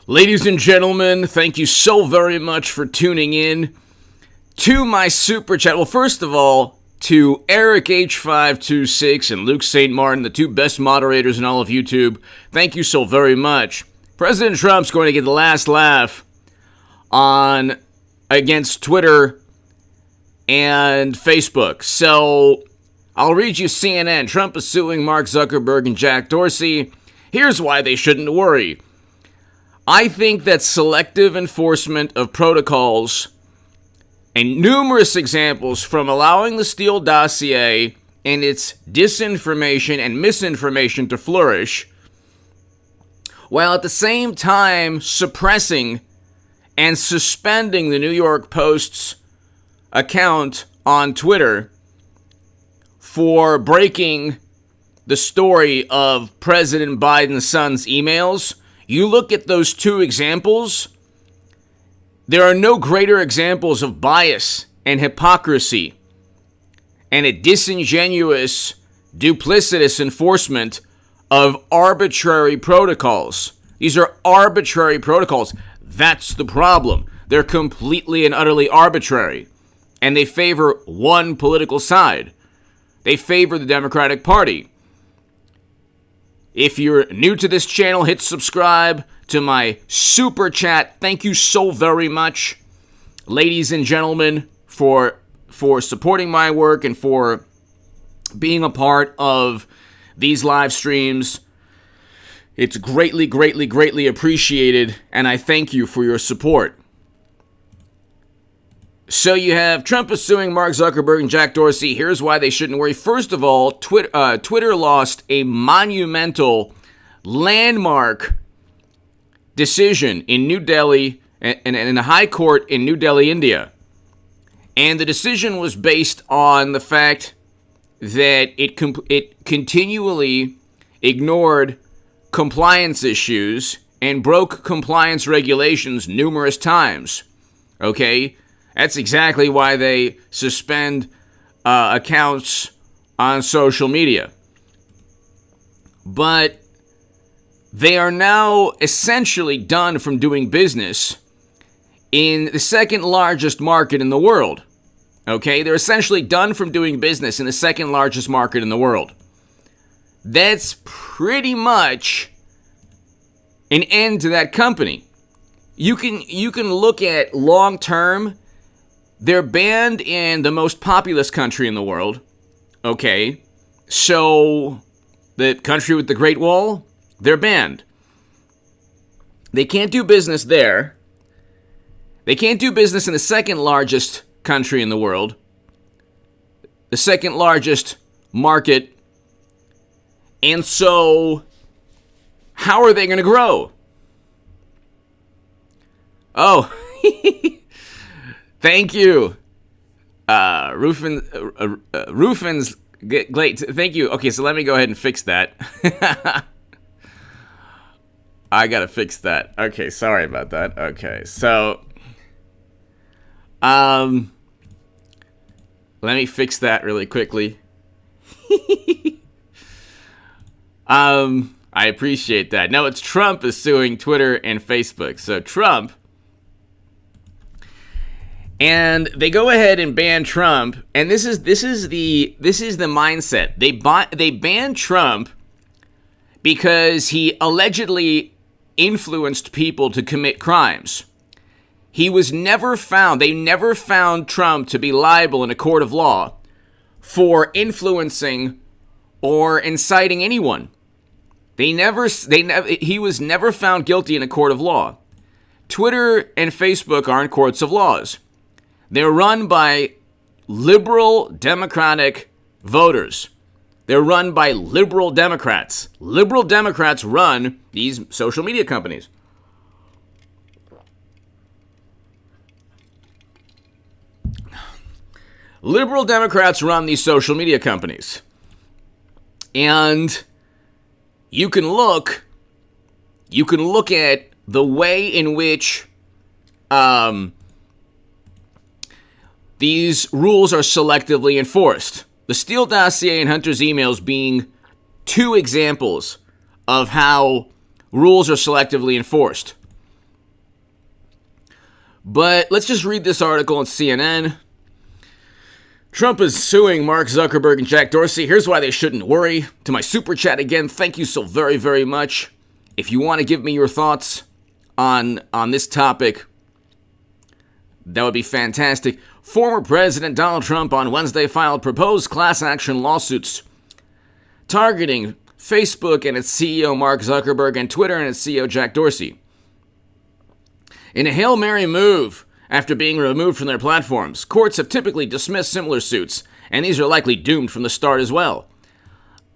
Ladies and gentlemen, thank you so very much for tuning in to my super chat. Well, first of all, to Eric H526 and Luke St. Martin, the two best moderators in all of YouTube, thank you so very much. President Trump's going to get the last laugh against Twitter and Facebook. So I'll read you CNN. Trump is suing Mark Zuckerberg and Jack Dorsey. Here's why they shouldn't worry. I think that selective enforcement of protocols and numerous examples from allowing the Steele dossier and its disinformation and misinformation to flourish, while at the same time suppressing and suspending the New York Post's account on Twitter for breaking the story of President Biden's son's emails. You look at those two examples, there are no greater examples of bias and hypocrisy and a disingenuous, duplicitous enforcement of arbitrary protocols. These are arbitrary protocols. That's the problem. They're completely and utterly arbitrary, and they favor one political side. They favor the Democratic Party. If you're new to this channel, hit subscribe to my super chat. Thank you so very much, ladies and gentlemen, for supporting my work and for being a part of these live streams. It's greatly, greatly, greatly appreciated, and I thank you for your support. So you have Trump is suing Mark Zuckerberg and Jack Dorsey. Here's why they shouldn't worry. First of all, Twitter lost a monumental, landmark decision in New Delhi and in the High Court in New Delhi, India. And the decision was based on the fact that it continually ignored compliance issues and broke compliance regulations numerous times. Okay? That's exactly why they suspend accounts on social media. But they are now essentially done from doing business in the second largest market in the world. Okay? They're essentially done from doing business in the second largest market in the world. That's pretty much an end to that company. You can look at long term. They're banned in the most populous country in the world. Okay, so the country with the Great Wall, they're banned. They can't do business there. They can't do business in the second largest country in the world, the second largest market. And so, how are they going to grow? Oh, thank you. Rufin's great. Thank you. Okay, so let me go ahead and fix that. I gotta fix that. Okay, sorry about that. Okay, so let me fix that really quickly. I appreciate that. No, it's Trump is suing Twitter and Facebook. So Trump, and they go ahead and ban Trump, and this is the mindset. They ban Trump because he allegedly influenced people to commit crimes. He was never found. They never found Trump to be liable in a court of law for influencing or inciting anyone. He was never found guilty in a court of law. Twitter and Facebook aren't courts of laws. They're run by liberal Democratic voters. They're run by liberal Democrats. Liberal Democrats run these social media companies. Liberal Democrats run these social media companies. And you can look at the way in which these rules are selectively enforced. The Steele dossier and Hunter's emails being two examples of how rules are selectively enforced. But let's just read this article on CNN. Trump is suing Mark Zuckerberg and Jack Dorsey. Here's why they shouldn't worry. To my super chat again, thank you so very, very much. If you want to give me your thoughts on this topic, that would be fantastic. Former President Donald Trump on Wednesday filed proposed class action lawsuits targeting Facebook and its CEO Mark Zuckerberg and Twitter and its CEO Jack Dorsey. In a Hail Mary move, after being removed from their platforms, courts have typically dismissed similar suits, and these are likely doomed from the start as well.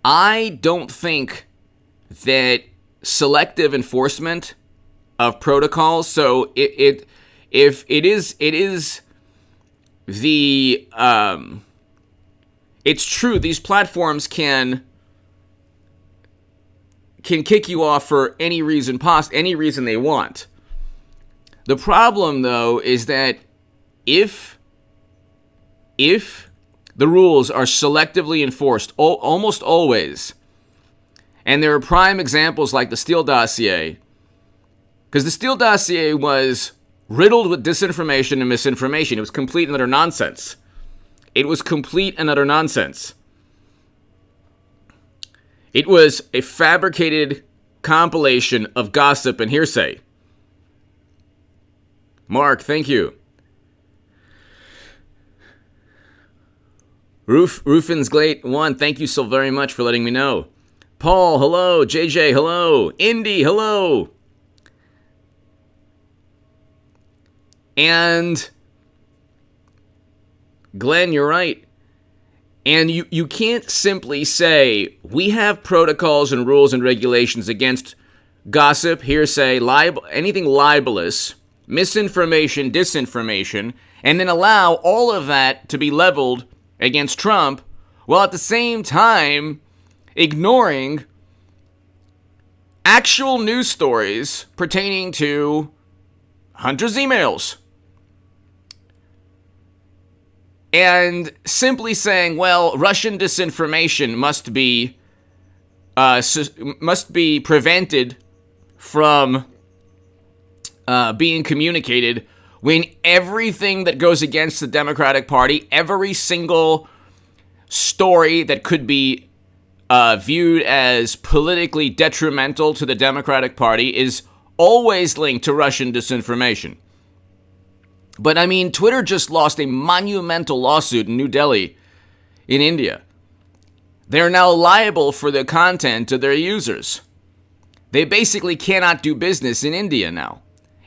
I don't think that selective enforcement of protocols, so it is the it's true, these platforms can kick you off for any reason they want. The problem, though, is that if the rules are selectively enforced, almost always, and there are prime examples like the Steele dossier, because the Steele dossier was riddled with disinformation and misinformation. It was complete and utter nonsense. It was complete and utter nonsense. It was a fabricated compilation of gossip and hearsay. Mark, thank you. Rufin's Glate 1, thank you so very much for letting me know. Paul, hello. JJ, hello. Indy, hello. And Glenn, you're right. And you can't simply say, we have protocols and rules and regulations against gossip, hearsay, anything libelous, misinformation, disinformation, and then allow all of that to be leveled against Trump, while at the same time ignoring actual news stories pertaining to Hunter's emails. And simply saying, well, Russian disinformation must be prevented from being communicated, when everything that goes against the Democratic Party, every single story that could be viewed as politically detrimental to the Democratic Party is always linked to Russian disinformation. But I mean, Twitter just lost a monumental lawsuit in New Delhi, in India. They're now liable for the content of their users. They basically cannot do business in India now.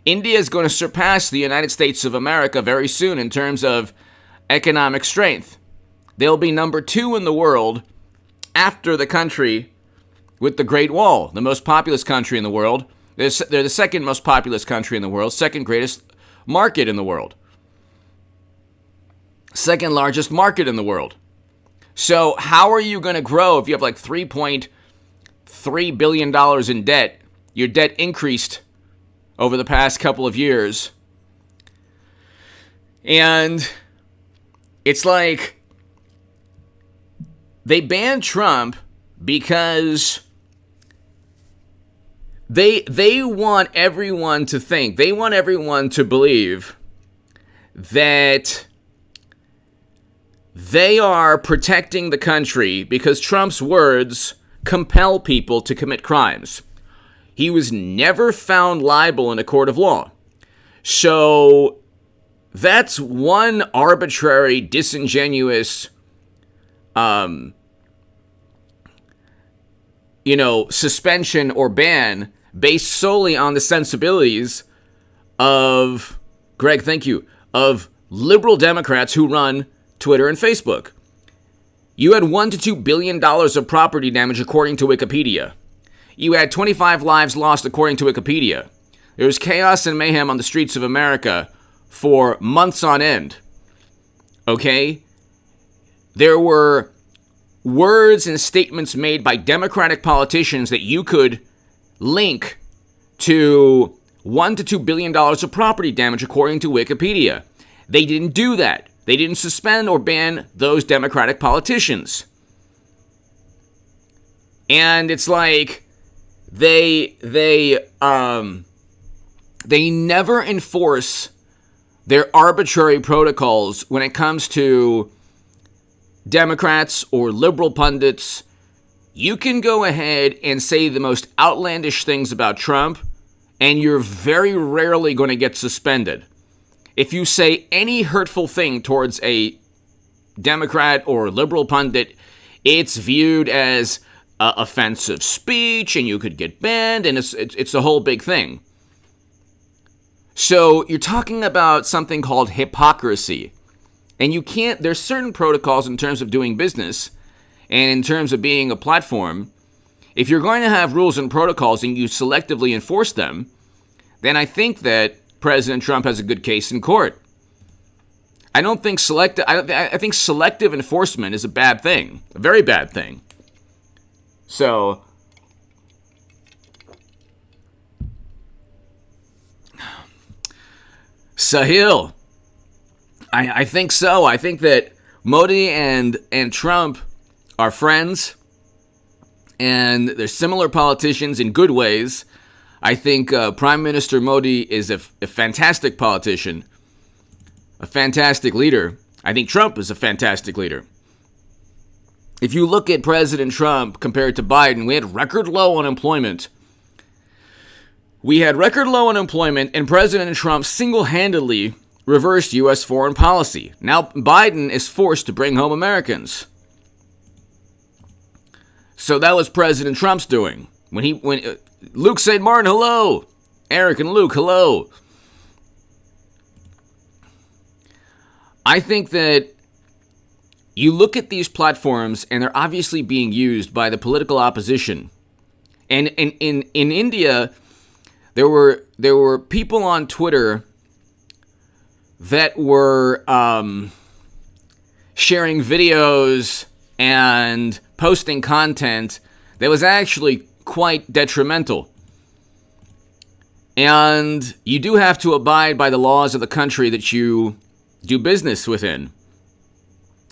India is going to surpass the United States of America very soon in terms of economic strength. They'll be number 2 in the world after the country with the Great Wall, the most populous country in the world. They're the second most populous country in the world, second greatest market in the world. Second largest market in the world. So how are you going to grow if you have like $3.3 billion in debt? Your debt increased over the past couple of years. And it's like they banned Trump because they want everyone to think, they want everyone to believe that they are protecting the country because Trump's words compel people to commit crimes. He was never found liable in a court of law. So that's one arbitrary, disingenuous, suspension or ban based solely on the sensibilities of, Greg, thank you, of liberal Democrats who run Twitter and Facebook. You had $1 to $2 billion of property damage according to Wikipedia. You had 25 lives lost according to Wikipedia. There was chaos and mayhem on the streets of America for months on end. Okay? There were words and statements made by Democratic politicians that you could link to $1 to $2 billion of property damage according to Wikipedia. They didn't do that. They didn't suspend or ban those Democratic politicians. And it's like they never enforce They're arbitrary protocols when it comes to Democrats or liberal pundits. You can go ahead and say the most outlandish things about Trump, and you're very rarely going to get suspended. If you say any hurtful thing towards a Democrat or liberal pundit, it's viewed as offensive speech, and you could get banned, and it's a whole big thing. So you're talking about something called hypocrisy. And you can't, there's certain protocols in terms of doing business and in terms of being a platform. If you're going to have rules and protocols and you selectively enforce them, then I think that President Trump has a good case in court. I think selective enforcement is a bad thing, a very bad thing. So, Sahil, I think so. I think that Modi and Trump are friends, and they're similar politicians in good ways. I think Prime Minister Modi is a fantastic politician, a fantastic leader. I think Trump is a fantastic leader. If you look at President Trump compared to Biden, we had record low unemployment. And President Trump single-handedly reversed U.S. foreign policy. Now Biden is forced to bring home Americans. So that was President Trump's doing. When Luke St. Martin, hello. Eric and Luke, hello. I think that you look at these platforms and they're obviously being used by the political opposition. And in India, there were people on Twitter that were sharing videos and posting content that was actually quite detrimental. And you do have to abide by the laws of the country that you do business within.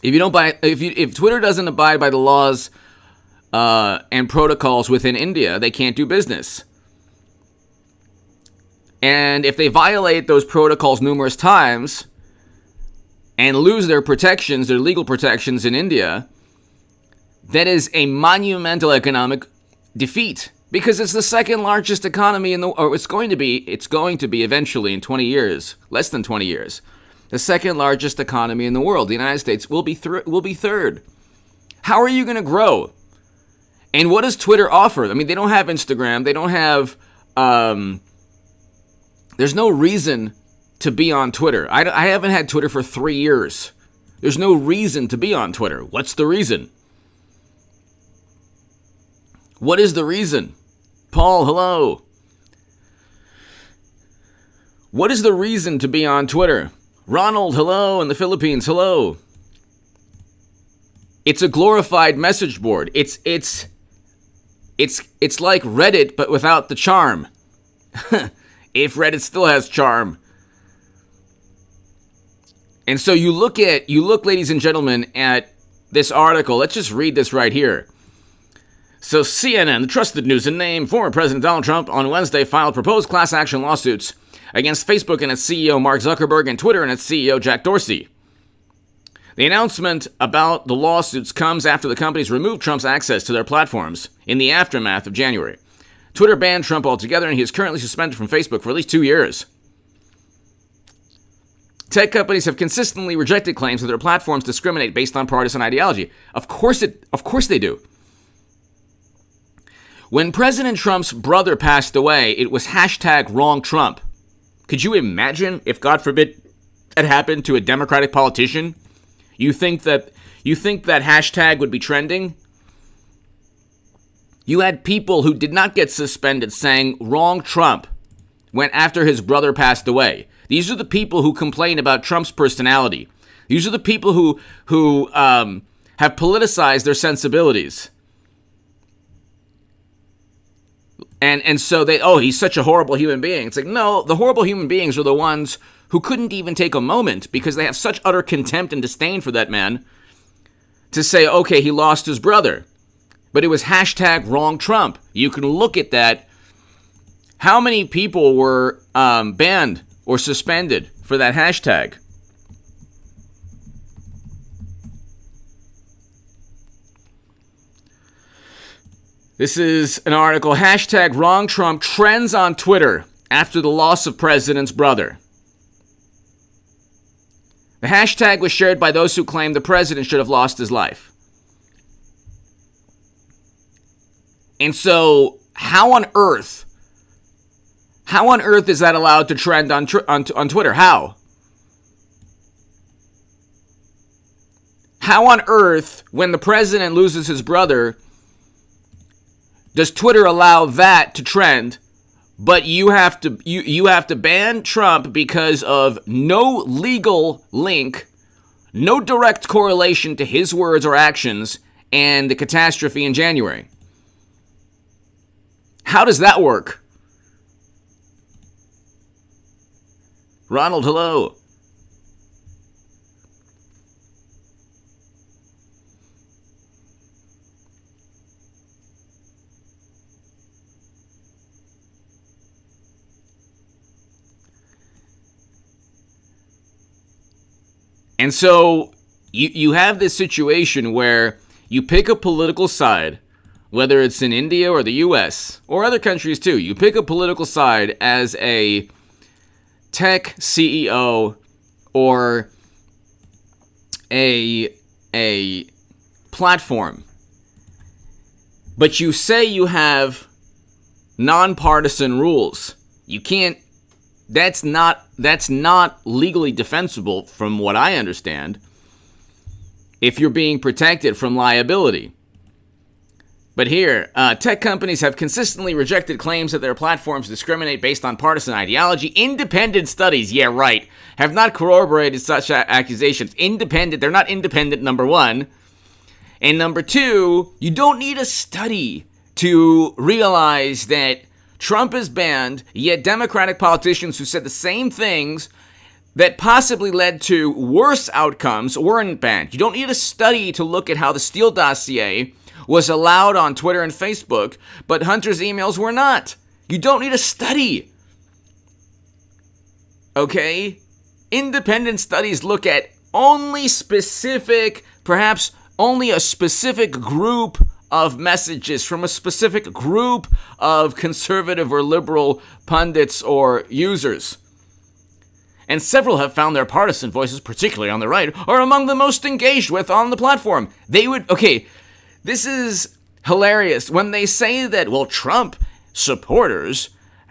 If Twitter doesn't abide by the laws and protocols within India, they can't do business. And if they violate those protocols numerous times and lose their protections, their legal protections in India, that is a monumental economic defeat, because it's the second largest economy it's going to be eventually in 20 years, less than 20 years. The second largest economy in the world. The United States will be third. How are you going to grow? And what does Twitter offer? I mean, they don't have Instagram. They don't have... there's no reason to be on Twitter. I haven't had Twitter for 3 years. There's no reason to be on Twitter. What's the reason? What is the reason? Paul, hello. What is the reason to be on Twitter? Ronald, hello, in the Philippines, hello. It's a glorified message board. It's like Reddit, but without the charm. If Reddit still has charm. And so you look, ladies and gentlemen, at this article. Let's just read this right here. So CNN, the trusted news and name, former President Donald Trump on Wednesday filed proposed class action lawsuits against Facebook and its CEO Mark Zuckerberg and Twitter and its CEO Jack Dorsey. The announcement about the lawsuits comes after the companies removed Trump's access to their platforms in the aftermath of January. Twitter banned Trump altogether, and he is currently suspended from Facebook for at least 2 years. Tech companies have consistently rejected claims that their platforms discriminate based on partisan ideology. Of course they do. When President Trump's brother passed away, it was #WrongTrump. Could you imagine if, God forbid, that happened to a Democratic politician? You think that hashtag would be trending? You had people who did not get suspended saying "wrong Trump" when after his brother passed away. These are the people who complain about Trump's personality. These are the people who have politicized their sensibilities. And so he's such a horrible human being. It's like, no, the horrible human beings are the ones who couldn't even take a moment because they have such utter contempt and disdain for that man to say, okay, he lost his brother. But it was #WrongTrump. You can look at that. How many people were banned or suspended for that hashtag. This is an article, hashtag wrong Trump trends on Twitter after the loss of president's brother. The hashtag was shared by those who claim the president should have lost his life. And so, how on earth is that allowed to trend on Twitter? How? How on earth, when the president loses his brother, does Twitter allow that to trend, but you have to ban Trump because of no legal link, no direct correlation to his words or actions and the catastrophe in January? How does that work? Ronald, hello. And so you have this situation where you pick a political side, whether it's in India or the U.S. or other countries too. You pick a political side as a tech CEO or a platform, but you say you have nonpartisan rules. You can't. That's not legally defensible, from what I understand, if you're being protected from liability. But here, tech companies have consistently rejected claims that their platforms discriminate based on partisan ideology. Independent studies, yeah, right, have not corroborated such accusations. They're not independent, number one. And number two, you don't need a study to realize that Trump is banned, yet Democratic politicians who said the same things that possibly led to worse outcomes weren't banned. You don't need a study to look at how the Steele dossier was allowed on Twitter and Facebook, but Hunter's emails were not. You don't need a study. Okay? Independent studies look at only specific, perhaps only a specific group of messages from a specific group of conservative or liberal pundits or users. And several have found their partisan voices, particularly on the right, are among the most engaged with on the platform. This is hilarious. When they say that, well, Trump supporters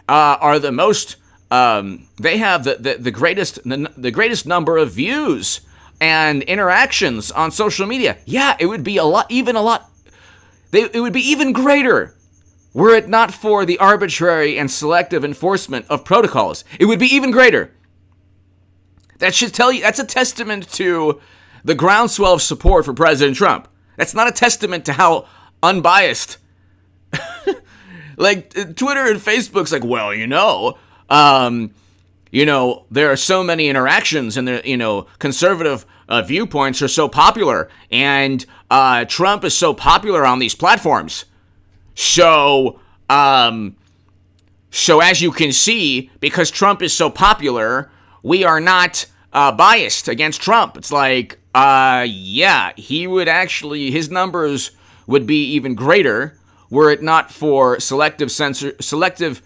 are the most, they have the greatest number of views and interactions on social media. Yeah, it would be it would be even greater were it not for the arbitrary and selective enforcement of protocols. It would be even greater. That should tell you, that's a testament to the groundswell of support for President Trump. That's not a testament to how unbiased. Like, Twitter and Facebook's like, well, there are so many interactions and conservative viewpoints are so popular, and Trump is so popular on these platforms. So as you can see, because Trump is so popular, we are not biased against Trump. It's like, his numbers would be even greater were it not for selective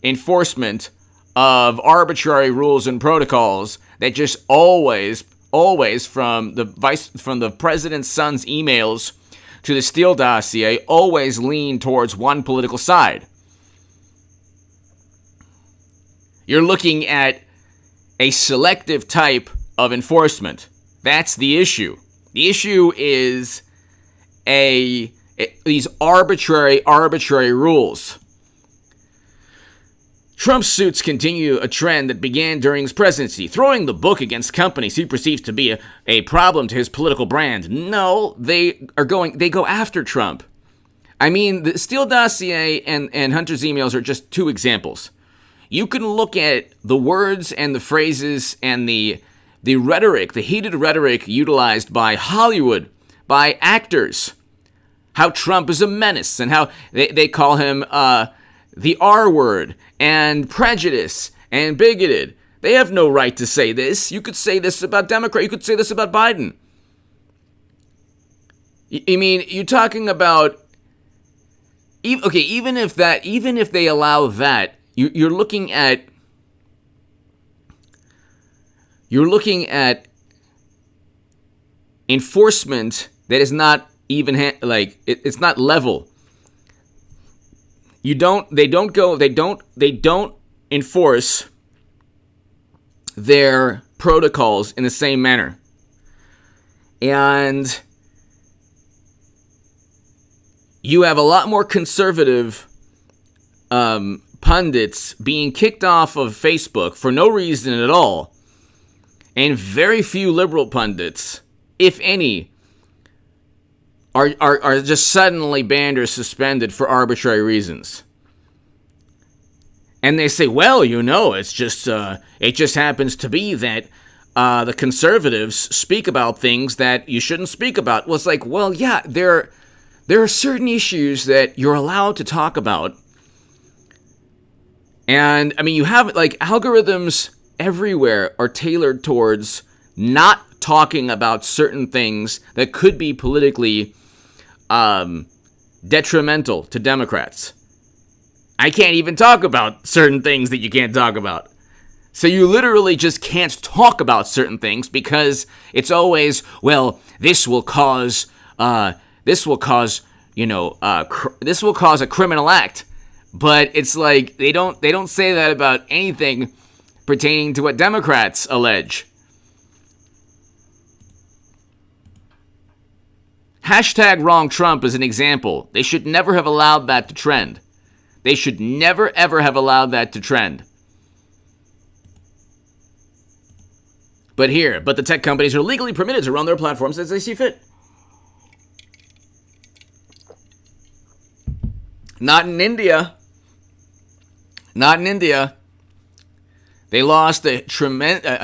enforcement of arbitrary rules and protocols that just always from the president's son's emails to the Steele dossier always lean towards one political side. You're looking at a selective type of enforcement. That's the issue. The issue is these arbitrary rules. Trump's suits continue a trend that began during his presidency, throwing the book against companies he perceives to be a problem to his political brand. No, they go after Trump. I mean, the Steele dossier and Hunter's emails are just two examples. You can look at the words and the phrases and the rhetoric, the heated rhetoric utilized by Hollywood, by actors, how Trump is a menace and how they call him the R word and prejudice and bigoted. They have no right to say this. You could say this about Democrat. You could say this about Biden. I mean, you're talking about, okay, even if they allow that, you're looking at enforcement that is not even it's not level. They don't enforce their protocols in the same manner. And you have a lot more conservative pundits being kicked off of Facebook for no reason at all, and very few liberal pundits, if any, are just suddenly banned or suspended for arbitrary reasons. And they say, well, it just happens to be that the conservatives speak about things that you shouldn't speak about. Well, it's like, well, yeah, there are certain issues that you're allowed to talk about. And, I mean, you have, algorithms everywhere are tailored towards not talking about certain things that could be politically detrimental to Democrats. I can't even talk about certain things that you can't talk about. So you literally just can't talk about certain things because it's always, well, this will cause a criminal act. But it's like they don't say that about anything pertaining to what Democrats allege. Hashtag wrong Trump is an example. They should never have allowed that to trend. They should never, ever have allowed that to trend. But the tech companies are legally permitted to run their platforms as they see fit. Not in India. Not in India. They lost a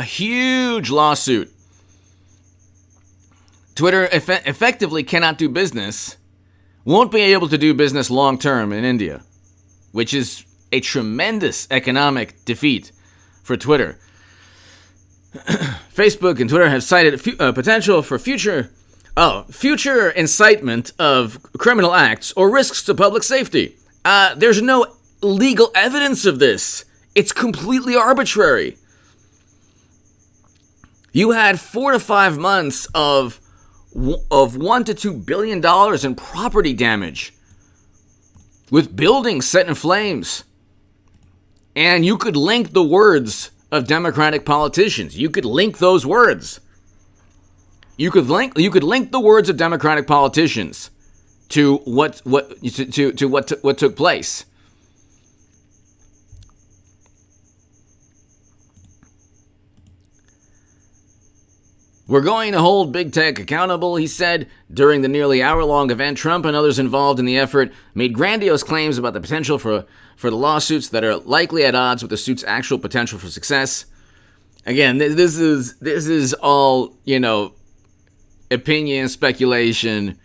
huge lawsuit. Twitter effectively cannot do business, won't be able to do business long term in India, which is a tremendous economic defeat for Twitter. Facebook and Twitter have cited potential for future incitement of criminal acts or risks to public safety. There's no legal evidence of this. It's completely arbitrary. You had 4 to 5 months of $1 to $2 billion in property damage, with buildings set in flames. And you could link the words of Democratic politicians. You could link those words. You could link the words of Democratic politicians to what took place. We're going to hold big tech accountable, he said. During the nearly hour-long event, Trump and others involved in the effort made grandiose claims about the potential for the lawsuits that are likely at odds with the suit's actual potential for success. Again, this is all, opinion, speculation.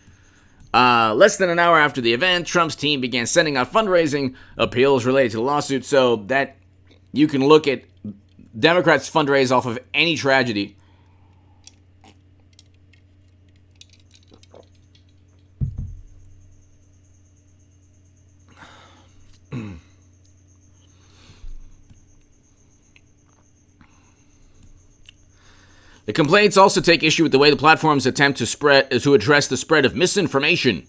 Less than an hour after the event, Trump's team began sending out fundraising appeals related to the lawsuit, so that you can look at Democrats fundraise off of any tragedy. The complaints also take issue with the way the platforms attempt to address the spread of misinformation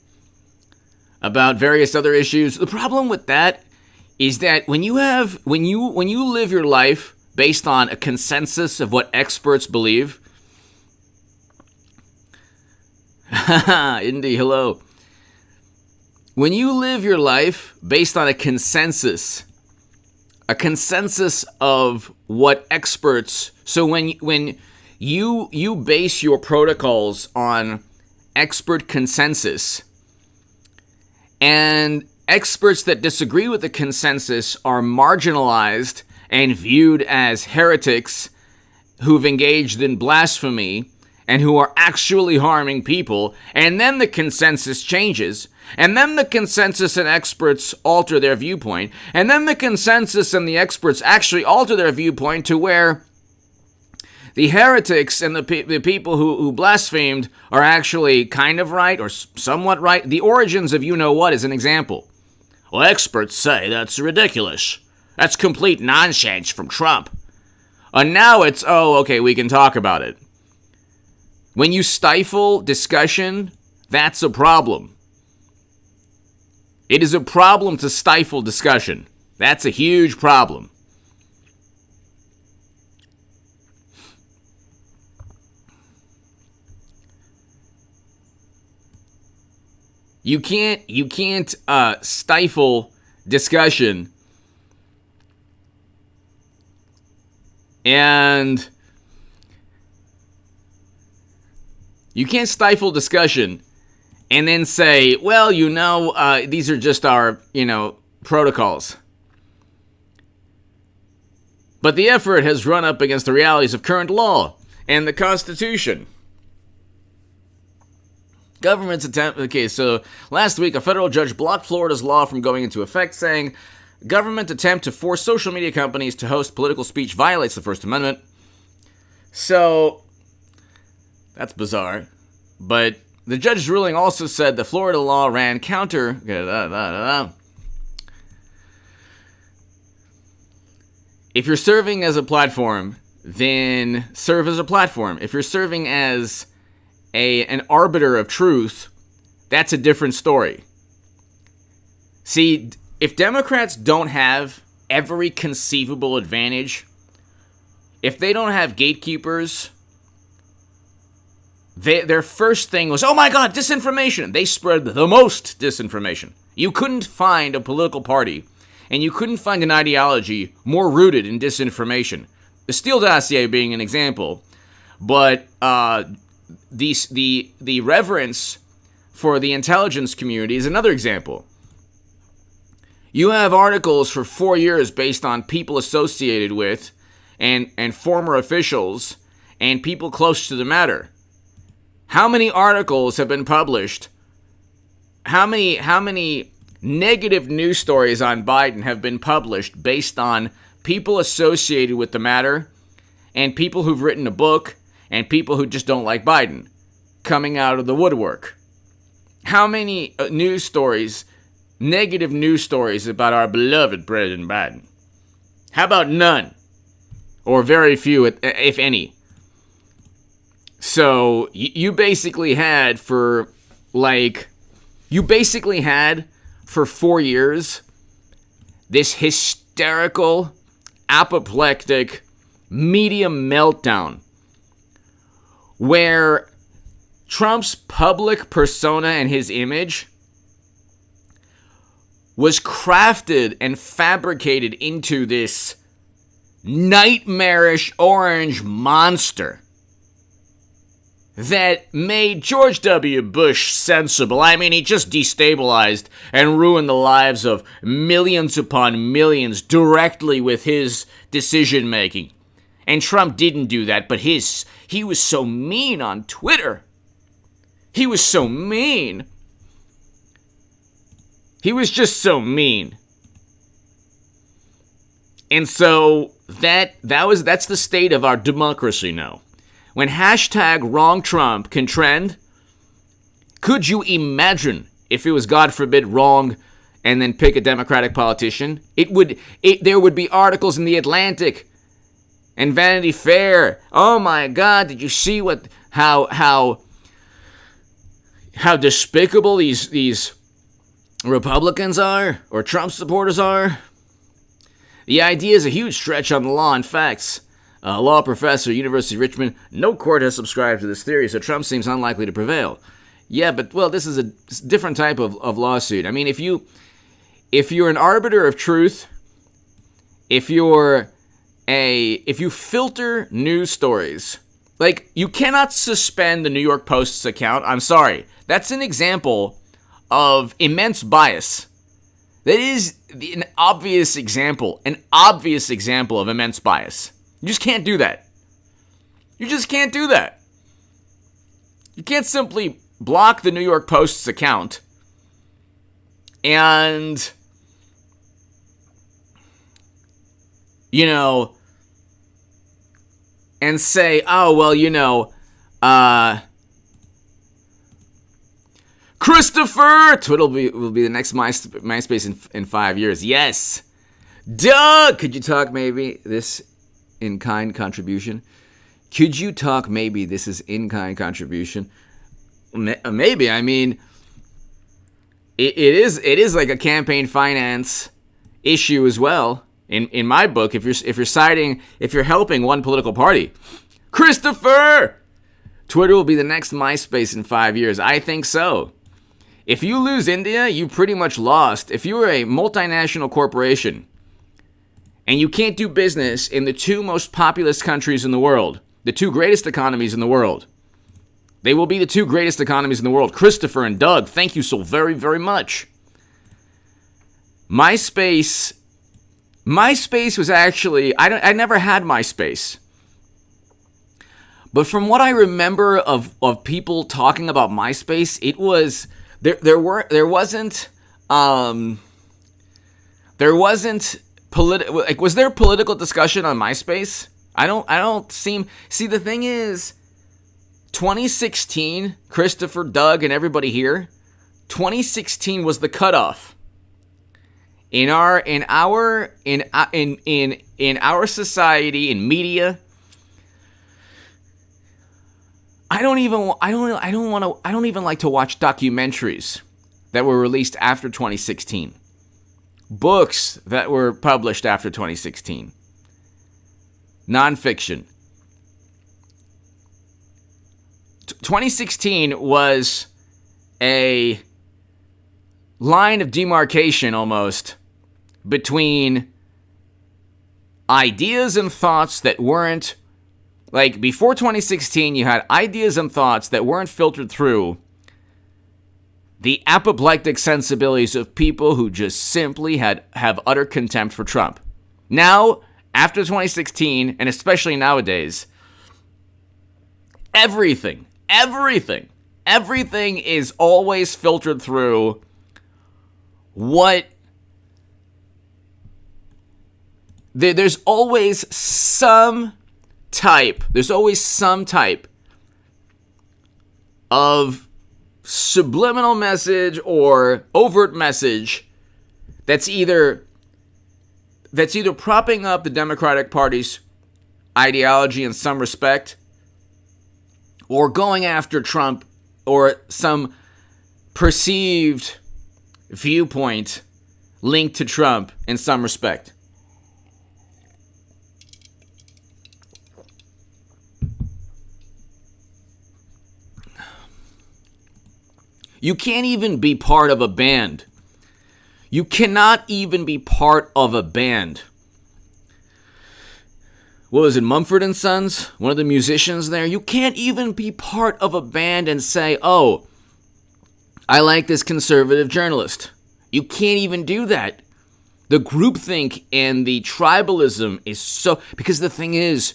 about various other issues. The problem with that is that when you live your life based on a consensus of what experts believe, Indy, hello. When you live your life based on a consensus of what experts, so when you base your protocols on expert consensus, and experts that disagree with the consensus are marginalized and viewed as heretics who've engaged in blasphemy and who are actually harming people, and then the consensus changes, and then the consensus and experts alter their viewpoint, and then the consensus and the experts actually alter their viewpoint to where the heretics and the people who blasphemed are actually kind of right or somewhat right. The origins of you-know-what is an example. Well, experts say that's ridiculous. That's complete nonsense from Trump. And now it's, oh, okay, we can talk about it. When you stifle discussion, that's a problem. It is a problem to stifle discussion. That's a huge problem. You can't stifle discussion and you can't stifle discussion and then say, well, these are just our, protocols. But the effort has run up against the realities of current law and the Constitution. Government's attempt... Okay, so last week, a federal judge blocked Florida's law from going into effect, saying, government attempt to force social media companies to host political speech violates the First Amendment. So, that's bizarre. But the judge's ruling also said the Florida law ran counter... If you're serving as a platform, then serve as a platform. If you're serving as an arbiter of truth, that's a different story. See, if Democrats don't have every conceivable advantage, if they don't have gatekeepers, their first thing was, oh my God, disinformation. They spread the most disinformation. You couldn't find a political party, and you couldn't find an ideology more rooted in disinformation. The Steele dossier being an example, but the reverence for the intelligence community is another example. You have articles for 4 years based on people associated with and former officials and people close to the matter. How many articles have been published? How many negative news stories on Biden have been published based on people associated with the matter and people who've written a book and people who just don't like Biden coming out of the woodwork? How many news stories, negative news stories about our beloved President Biden? How about none? Or very few, if any. So you basically had for 4 years this hysterical, apoplectic media meltdown where Trump's public persona and his image was crafted and fabricated into this nightmarish orange monster that made George W. Bush sensible. I mean, he just destabilized and ruined the lives of millions upon millions directly with his decision-making. And Trump didn't do that, but he was so mean on Twitter. He was so mean. He was just so mean. And so that's the state of our democracy now. When hashtag wrong Trump can trend, could you imagine if it was, God forbid, wrong and then pick a Democratic politician? There would be articles in The Atlantic and Vanity Fair. Oh my God, did you see how despicable these Republicans are, or Trump supporters are? The idea is a huge stretch on the law and facts. A law professor, University of Richmond, no court has subscribed to this theory, so Trump seems unlikely to prevail. Yeah, but, well, this is a different type of lawsuit. I mean, if you're an arbiter of truth, if you filter news stories, like, you cannot suspend the New York Post's account. I'm sorry. That's an example of immense bias. That is an obvious example of immense bias. You just can't do that. You just can't do that. You can't simply block the New York Post's account and, and say, oh, well, Christopher! Twitter will be the next MySpace in 5 years. Yes. Doug! Could you talk maybe this in-kind contribution? Could you talk maybe this is in-kind contribution? Maybe. I mean, it is like a campaign finance issue as well. In my book, if you're helping one political party, Christopher, Twitter will be the next MySpace in 5 years. I think so. If you lose India, you pretty much lost. If you are a multinational corporation and you can't do business in the two most populous countries in the world, the two greatest economies in the world, they will be the two greatest economies in the world. Christopher and Doug, thank you so very, very much. MySpace was actually, I never had MySpace. But from what I remember of people talking about MySpace, it was there wasn't political, like, was there political discussion on MySpace? See, the thing is, 2016, Christopher, Doug, and everybody here, 2016 was the cutoff. In our society, in media, I don't even like to watch documentaries that were released after 2016. Books that were published after 2016. Nonfiction. 2016 was a line of demarcation almost between ideas and thoughts that weren't, like, before 2016, you had ideas and thoughts that weren't filtered through the apoplectic sensibilities of people who just simply have utter contempt for Trump. Now, after 2016, and especially nowadays, everything is always filtered through what... There's always some type of subliminal message or overt message that's either propping up the Democratic Party's ideology in some respect, or going after Trump or some perceived viewpoint linked to Trump in some respect. You can't even be part of a band. You cannot even be part of a band. What was it, Mumford & Sons? One of the musicians there? You can't even be part of a band and say, oh, I like this conservative journalist. You can't even do that. The groupthink and the tribalism is so... Because the thing is,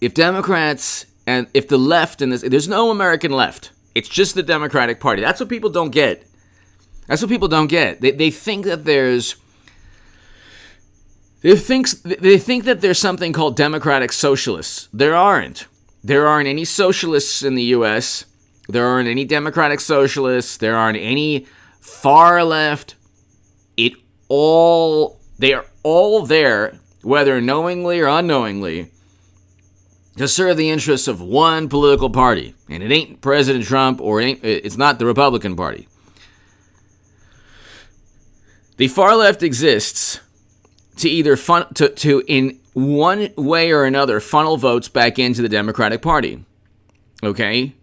if Democrats and if the left, and there's no American left. It's just the Democratic Party. That's what people don't get. They think that there's... They think that there's something called democratic socialists. There aren't. There aren't any socialists in the U.S. There aren't any democratic socialists. There aren't any far left. They are all there, whether knowingly or unknowingly, to serve the interests of one political party. And it ain't President Trump, or it's not the Republican Party. The far left exists to either to in one way or another funnel votes back into the Democratic Party. Okay?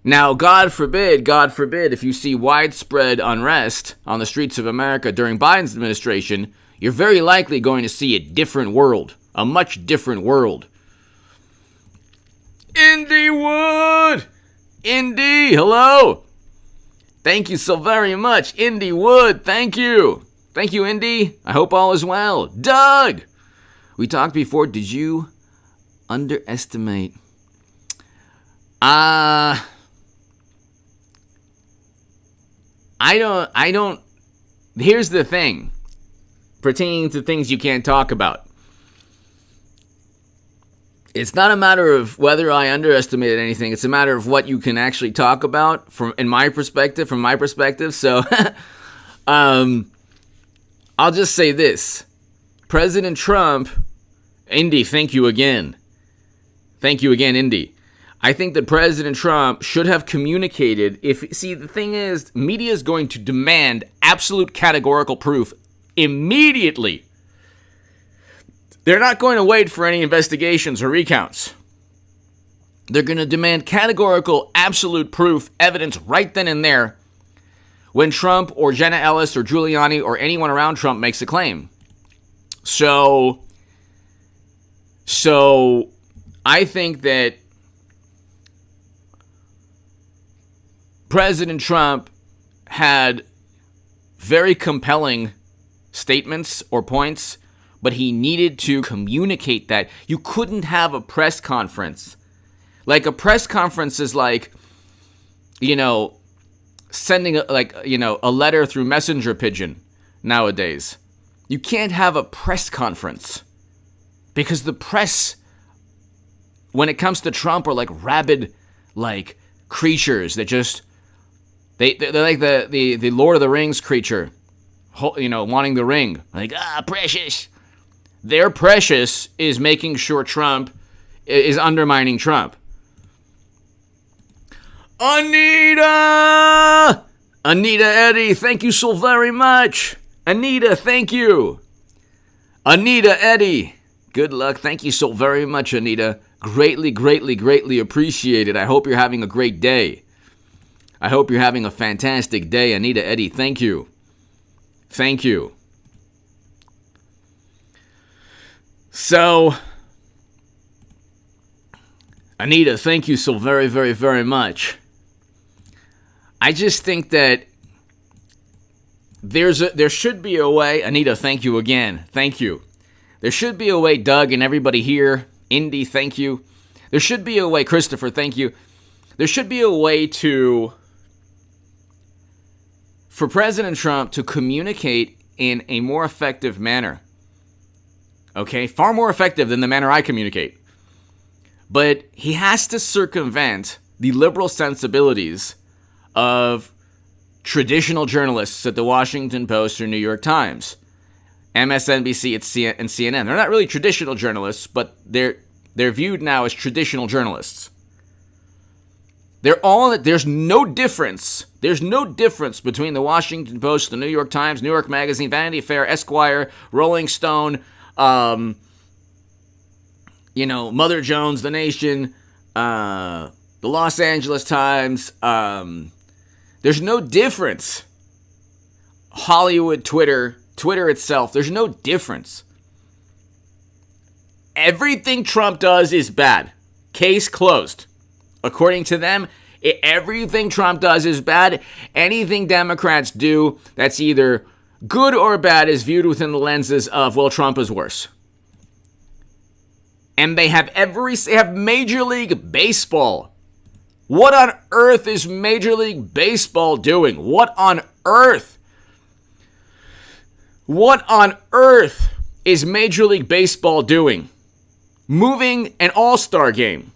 Now, God forbid, if you see widespread unrest on the streets of America during Biden's administration, you're very likely going to see a different world. A much different world. Indy Wood! Indy, hello! Thank you so very much, Indy Wood, thank you! Thank you, Indy. I hope all is well. Doug! We talked before. Did you underestimate I don't, here's the thing, pertaining to things you can't talk about. It's not a matter of whether I underestimated anything. It's a matter of what you can actually talk about from my perspective. So, I'll just say this. President Trump, Indy, thank you again. Thank you again, Indy. I think that President Trump should have communicated. The thing is, media is going to demand absolute categorical proof immediately. They're not going to wait for any investigations or recounts. They're going to demand categorical, absolute proof, evidence right then and there when Trump or Jenna Ellis or Giuliani or anyone around Trump makes a claim. So I think that President Trump had very compelling statements or points, but he needed to communicate that. You couldn't have a press conference. Like, a press conference is like, sending a letter through messenger pigeon nowadays. You can't have a press conference because the press, when it comes to Trump, are like rabid, like, creatures that just, they're like the Lord of the Rings creature, wanting the ring. Like, precious. Their precious is making sure Trump is undermining Trump. Anita Eddy, thank you so very much. Anita, thank you. Anita Eddy, good luck. Thank you so very much, Anita. Greatly, greatly, greatly appreciated. I hope you're having a great day. I hope you're having a fantastic day, Anita Eddy. Thank you. Thank you. So, Anita, thank you so very, very, very much. I just think that there should be a way. Anita, thank you again. Thank you. There should be a way, Doug and everybody here. Indy, thank you. There should be a way, Christopher, thank you. There should be a way for President Trump to communicate in a more effective manner. Okay, far more effective than the manner I communicate. But he has to circumvent the liberal sensibilities of traditional journalists at the Washington Post or New York Times, MSNBC and CNN. They're not really traditional journalists, but they're viewed now as traditional journalists. There's no difference. There's no difference between the Washington Post, the New York Times, New York Magazine, Vanity Fair, Esquire, Rolling Stone, Mother Jones, The Nation, the Los Angeles Times. There's no difference. Hollywood, Twitter itself, there's no difference. Everything Trump does is bad. Case closed. According to them, everything Trump does is bad. Anything Democrats do that's either good or bad is viewed within the lenses of, well, Trump is worse. And they have Major League Baseball. What on earth is Major League Baseball doing? What on earth? What on earth is Major League Baseball doing? Moving an All-Star game.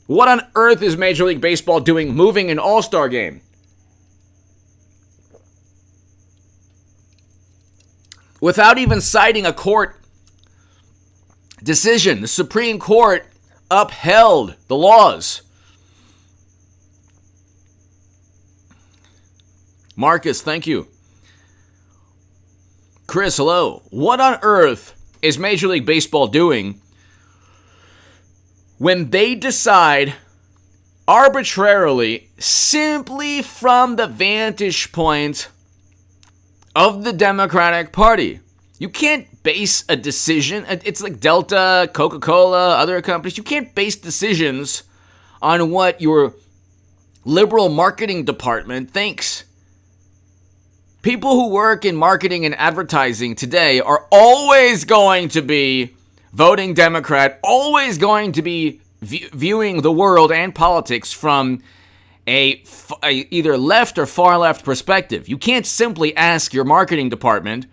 What on earth is Major League Baseball doing moving an All-Star game? Without even citing a court decision. The Supreme Court upheld the laws. Marcus, thank you. Chris, hello. What on earth is Major League Baseball doing when they decide arbitrarily, simply from the vantage point of the Democratic Party? You can't base a decision. It's like Delta, Coca-Cola, other companies. You can't base decisions on what your liberal marketing department thinks. People who work in marketing and advertising today are always going to be voting Democrat, always going to be viewing the world and politics from a either left or far left perspective. You can't simply ask your marketing department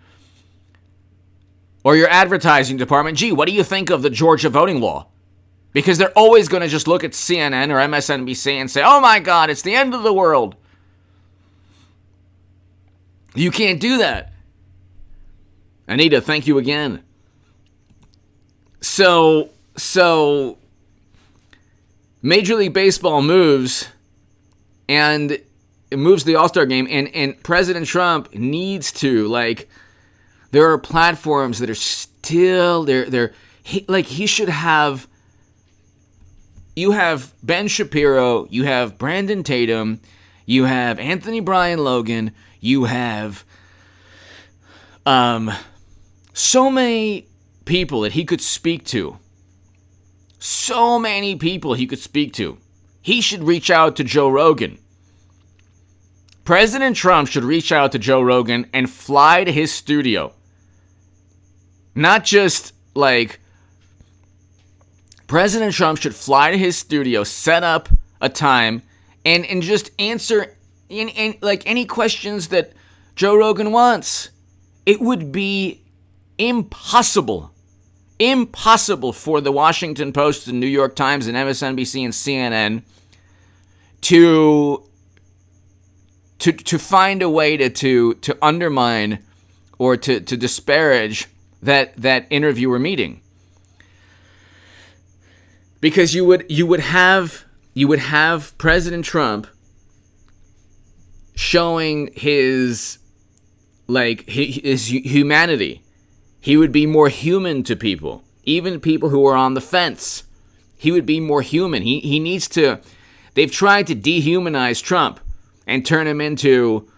or your advertising department, gee, what do you think of the Georgia voting law? Because they're always going to just look at CNN or MSNBC and say, oh my God, it's the end of the world. You can't do that. Anita, thank you again. So Major League Baseball moves, and it moves the All-Star game, and President Trump needs to, like, there are platforms that are still, he should have, you have Ben Shapiro, you have Brandon Tatum, you have Anthony Brian Logan, you have so many people that he could speak to. So many people he could speak to. He should reach out to Joe Rogan. President Trump should reach out to Joe Rogan and fly to his studio. Not just like, President Trump should fly to his studio, set up a time, and just answer in like any questions that Joe Rogan wants. It would be impossible for the Washington Post and New York Times and MSNBC and CNN to find a way to undermine or to disparage that interviewer meeting. Because you would have President Trump showing his humanity. He would be more human to people, even people who are on the fence. He would be more human. He needs to. They've tried to dehumanize Trump and turn him into.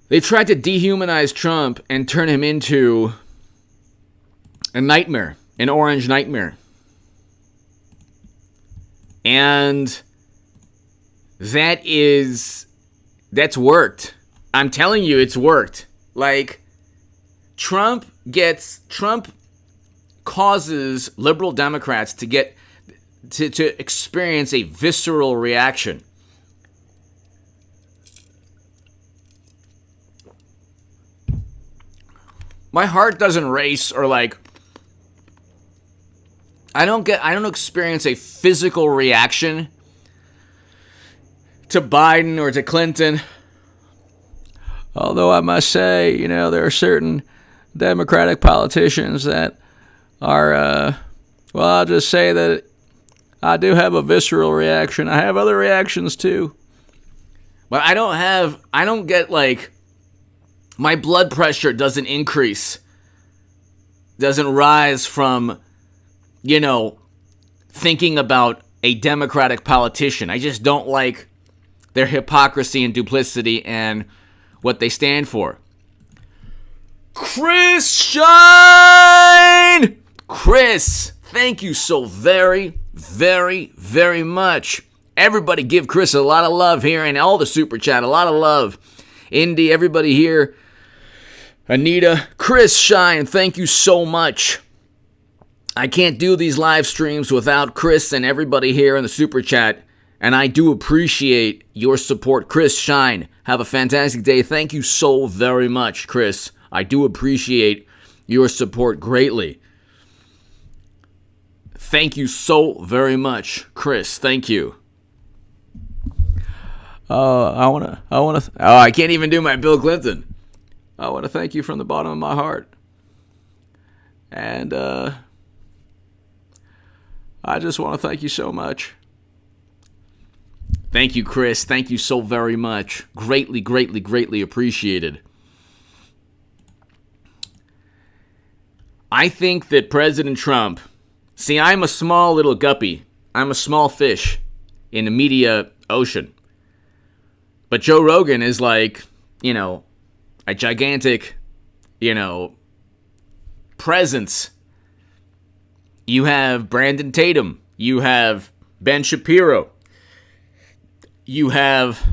They tried to dehumanize Trump and turn him into a nightmare, an orange nightmare. And that's worked. I'm telling you, it's worked. Like, Trump causes liberal Democrats to experience a visceral reaction. My heart doesn't race or like, I don't experience a physical reaction to Biden or to Clinton. Although I must say, there are certain Democratic politicians that are, I'll just say that I do have a visceral reaction. I have other reactions too. But I don't get like, my blood pressure doesn't increase, doesn't rise from, thinking about a Democratic politician. I just don't like their hypocrisy and duplicity and what they stand for. Chris Shine! Chris, thank you so very, very, very much. Everybody give Chris a lot of love here and all the super chat, a lot of love. Indy, everybody here. Anita, Chris Shine, thank you so much. I can't do these live streams without Chris and everybody here in the super chat, and I do appreciate your support. Chris Shine, have a fantastic day. Thank you so very much, Chris. I do appreciate your support greatly. Thank you so very much, Chris. Thank you. I can't even do my Bill Clinton. I want to thank you from the bottom of my heart. And I just want to thank you so much. Thank you, Chris. Thank you so very much. Greatly, greatly, greatly appreciated. I think that President Trump... See, I'm a small little guppy. I'm a small fish in the media ocean. But Joe Rogan is like, a gigantic, presence. You have Brandon Tatum. You have Ben Shapiro. You have...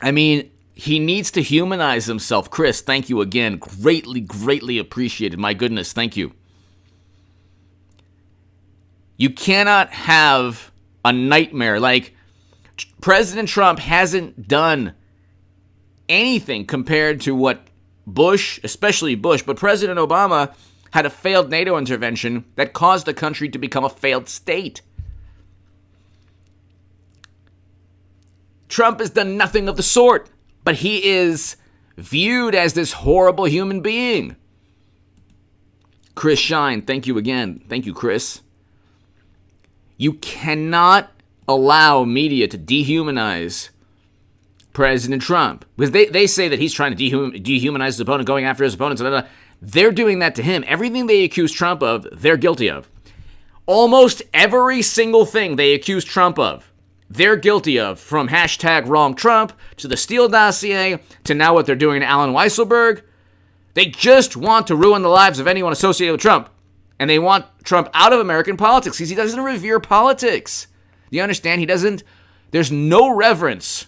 he needs to humanize himself. Chris, thank you again. Greatly, greatly appreciated. My goodness, thank you. You cannot have a nightmare. Like, President Trump hasn't done anything compared to what Bush, especially Bush, but President Obama had a failed NATO intervention that caused the country to become a failed state. Trump has done nothing of the sort, but he is viewed as this horrible human being. Chris Shine, thank you again. Thank you, Chris. You cannot allow media to dehumanize President Trump. Because they say that he's trying to dehumanize his opponent, going after his opponents. Blah, blah, blah. They're doing that to him. Everything they accuse Trump of, they're guilty of. Almost every single thing they accuse Trump of, they're guilty of. From hashtag wrong Trump to the Steele dossier to now what they're doing to Alan Weisselberg. They just want to ruin the lives of anyone associated with Trump. And they want Trump out of American politics because he doesn't revere politics. Do you understand? There's no reverence.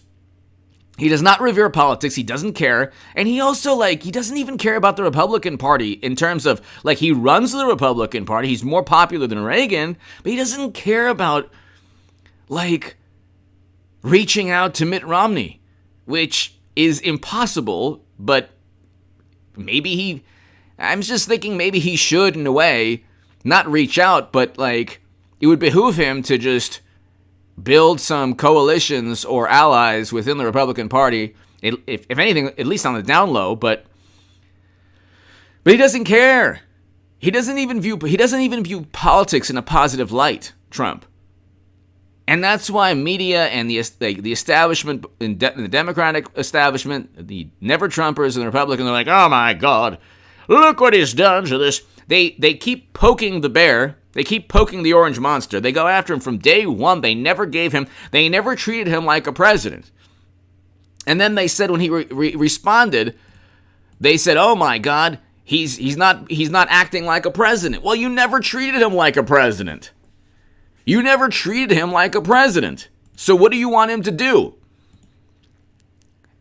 He does not revere politics. He doesn't care. And he also, he doesn't even care about the Republican Party in terms of, he runs the Republican Party. He's more popular than Reagan, but he doesn't care about, reaching out to Mitt Romney, which is impossible, but I'm just thinking maybe he should, in a way, not reach out, but, it would behoove him to just build some coalitions or allies within the Republican Party, if anything, at least on the down low, but he doesn't care. He doesn't even view politics in a positive light, Trump. And that's why media and the establishment, in the Democratic establishment, the never-Trumpers and the Republicans, are like, oh my God, look what he's done to this. They keep poking the bear. They keep poking the orange monster. They go after him from day one. They never treated him like a president. And then they said when he responded, they said, oh my God, he's not acting like a president. Well, you never treated him like a president. You never treated him like a president. So what do you want him to do?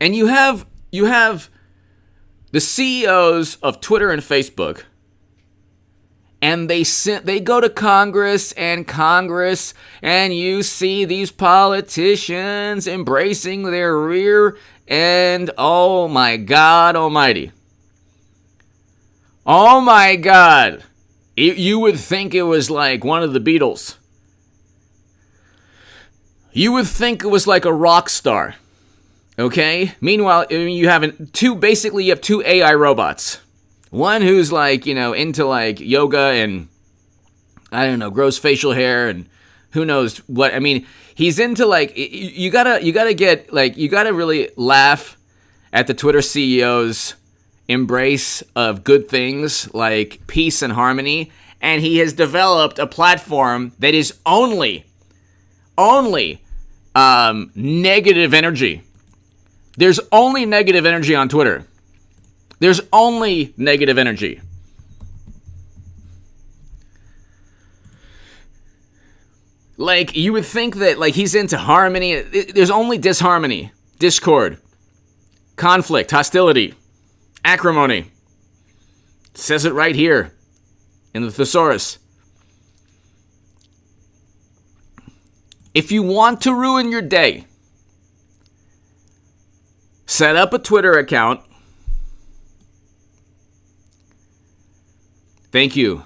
And you have the CEOs of Twitter and Facebook, and they go to Congress, and you see these politicians embracing their rear end. Oh my God almighty. Oh my God. You would think it was like one of the Beatles. You would think it was like a rock star, okay? Meanwhile, you have two AI robots. One who's into yoga and, I don't know, grows facial hair and who knows what. I mean, he's into you gotta really laugh at the Twitter CEO's embrace of good things like peace and harmony. And he has developed a platform that is only negative energy. There's only negative energy on Twitter. There's only negative energy. You would think that, he's into harmony. There's only disharmony, discord, conflict, hostility, acrimony. It says it right here in the thesaurus. If you want to ruin your day, set up a Twitter account. Thank you.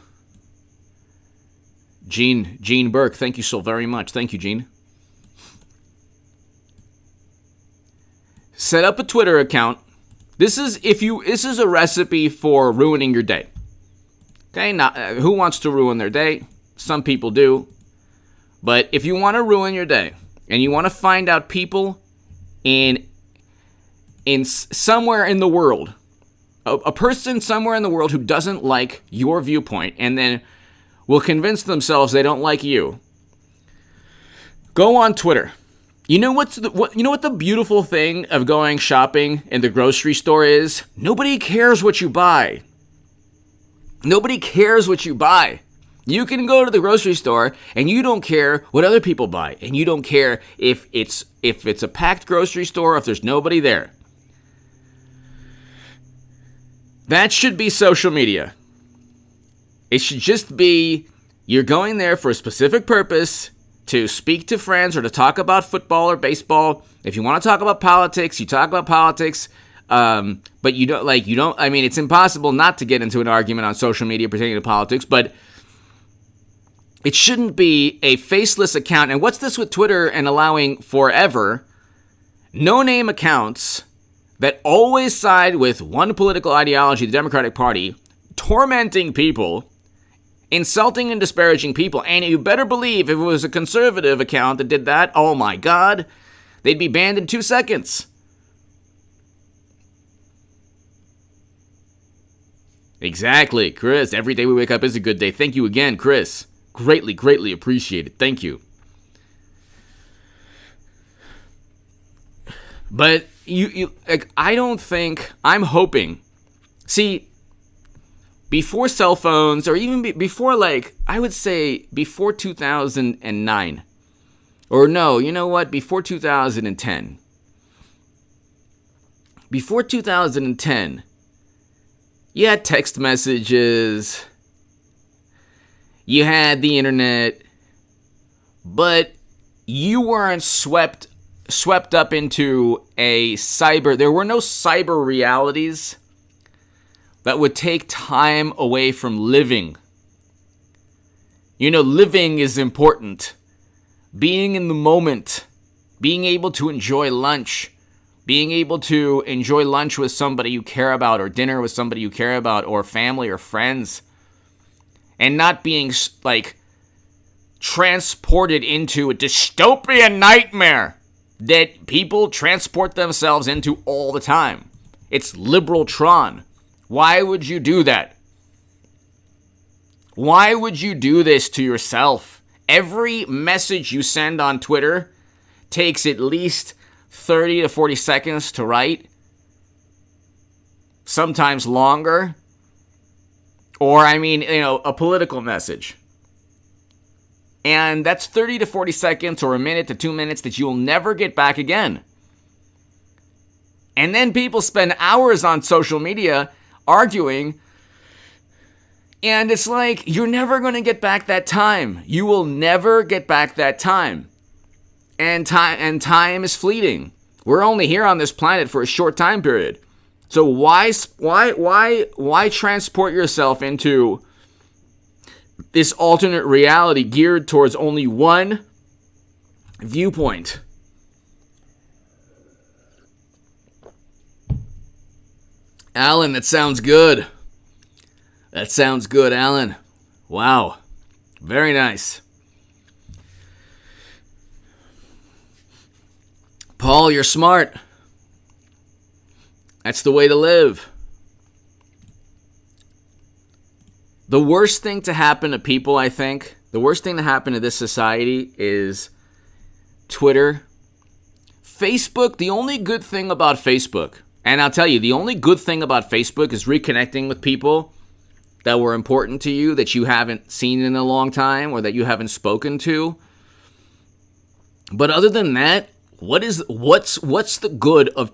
Gene Burke, thank you so very much. Thank you, Gene. Set up a Twitter account. This is a recipe for ruining your day. Okay, now who wants to ruin their day? Some people do. But if you want to ruin your day and you want to find out people in somewhere in the world, a person somewhere in the world who doesn't like your viewpoint and then will convince themselves they don't like you, go on Twitter. You know what the beautiful thing of going shopping in the grocery store is? Nobody cares what you buy. Nobody cares what you buy. You can go to the grocery store and you don't care what other people buy, and you don't care if it's a packed grocery store or if there's nobody there. That should be social media. It should just be You're going there for a specific purpose, to speak to friends or to talk about football or baseball. If you want to talk about politics, you talk about politics. But it's impossible not to get into an argument on social media pertaining to politics, but it shouldn't be a faceless account. And what's this with Twitter and allowing forever no-name accounts that always side with one political ideology, the Democratic Party, tormenting people, insulting and disparaging people? And you better believe if it was a conservative account that did that, oh my God, they'd be banned in 2 seconds. Exactly, Chris. Every day we wake up is a good day. Thank you again, Chris. Greatly, greatly appreciated. Thank you. But I'm hoping. See, before cell phones, or even before, I would say before 2009. Or no, you know what? Before 2010. Before 2010, you had text messages, you had the internet, but you weren't swept up into there were no cyber realities that would take time away from living. Living is important. Being in the moment, being able to enjoy lunch, being able to enjoy lunch with somebody you care about, or dinner with somebody you care about, or family or friends, and not being transported into a dystopian nightmare that people transport themselves into all the time. It's liberal Tron. Why would you do that? Why would you do this to yourself? Every message you send on Twitter takes at least 30 to 40 seconds to write. Sometimes longer. Or, a political message. And that's 30 to 40 seconds or a minute to 2 minutes that you'll never get back again. And then people spend hours on social media arguing. And it's like, you're never going to get back that time. You will never get back that time. And time is fleeting. We're only here on this planet for a short time period. So why transport yourself into this alternate reality geared towards only one viewpoint? Alan, that sounds good. That sounds good, Alan. Wow. Very nice. Paul, you're smart. That's the way to live. The worst thing to happen to people, I think, the worst thing to happen to this society is Twitter. Facebook, the only good thing about Facebook, and I'll tell you, the only good thing about Facebook is reconnecting with people that were important to you, that you haven't seen in a long time, or that you haven't spoken to. But other than that, what's the good of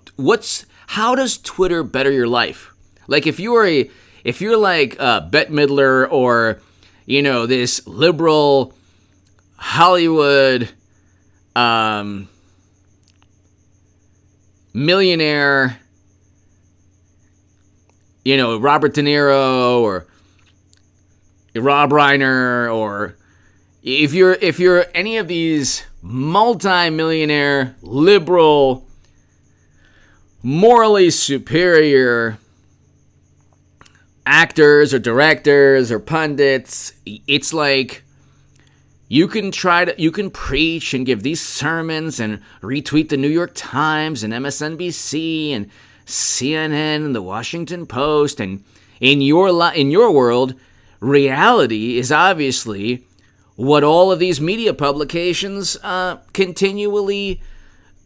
how does Twitter better your life? Like if you're like Bette Midler, or this liberal Hollywood millionaire, Robert De Niro or Rob Reiner, or if you're any of these multi-millionaire, liberal, morally superior actors or directors or pundits, it's like you can preach and give these sermons and retweet the New York Times and MSNBC and CNN and the Washington Post, and in your world, reality is obviously what all of these media publications continually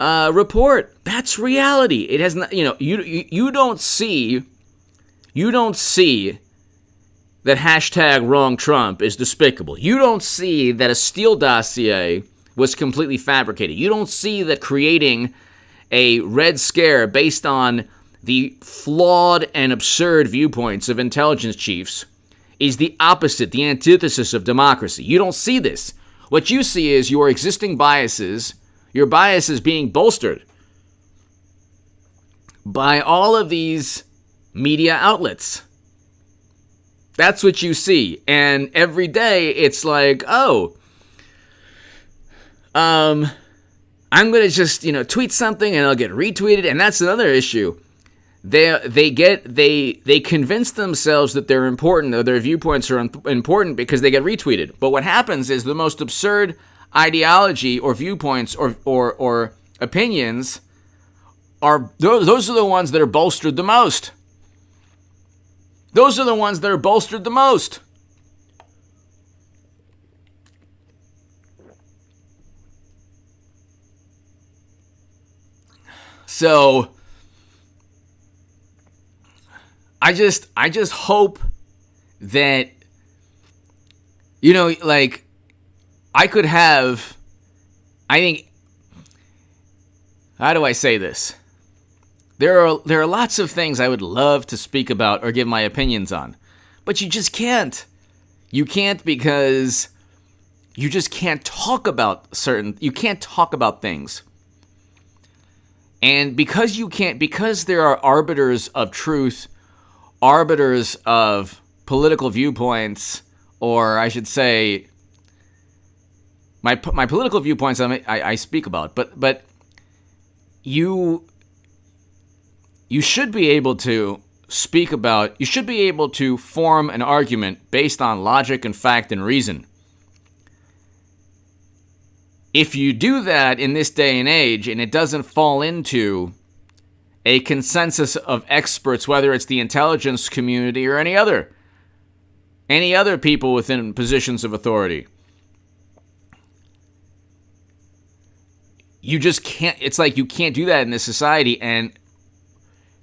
report. That's reality. It has not, you don't see that hashtag wrong Trump is despicable. You don't see that a Steele dossier was completely fabricated. You don't see that creating a Red Scare based on the flawed and absurd viewpoints of intelligence chiefs is the opposite, the antithesis of democracy. You don't see this. What you see is your existing biases, your biases being bolstered by all of these media outlets. That's what you see. And every day it's like, oh, I'm going to just, tweet something and it'll get retweeted. And that's another issue. They convince themselves that they're important, or their viewpoints are important because they get retweeted. But what happens is the most absurd ideology or viewpoints or opinions those are the ones that are bolstered the most. Those are the ones that are bolstered the most. So I just hope that, I could have, how do I say this? There are lots of things I would love to speak about or give my opinions on, but you just can't. You can't because you just can't talk about you can't talk about things. And because there are arbiters of truth, arbiters of political viewpoints, or I should say, my political viewpoints I speak about, but you should be able to speak about, you should be able to form an argument based on logic and fact and reason. If you do that in this day and age, and it doesn't fall into a consensus of experts, whether it's the intelligence community or any other people within positions of authority, you just can't. It's like you can't do that in this society. And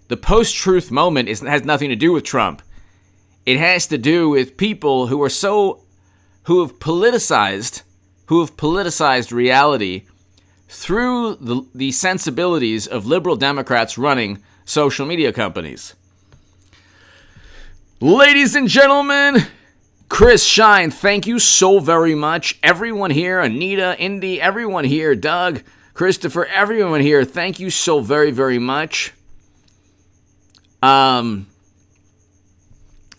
the post-truth moment has nothing to do with Trump. It has to do with people who have politicized reality through the sensibilities of liberal Democrats running social media companies. Ladies and gentlemen, Chris Shine, thank you so very much. Everyone here, Anita, Indy, everyone here, Doug, Christopher, everyone here, thank you so very, very much.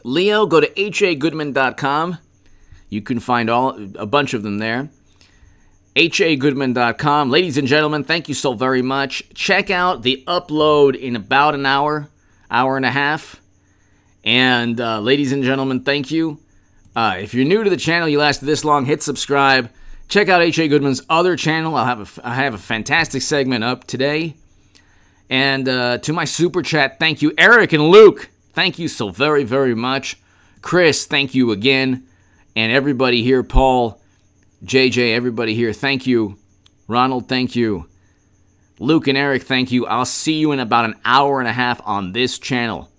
Leo, go to hagoodman.com. You can find a bunch of them there. hagoodman.com. Ladies and gentlemen, thank you so very much. Check out the upload in about an hour and a half. And ladies and gentlemen, thank you. If you're new to the channel, you lasted this long, hit subscribe. Check out H.A. Goodman's other channel. I have a fantastic segment up today. And to my super chat, thank you, Eric and Luke. Thank you so very, very much. Chris, thank you again. And everybody here, Paul, JJ, everybody here, thank you. Ronald, thank you. Luke and Eric, thank you. I'll see you in about an hour and a half on this channel.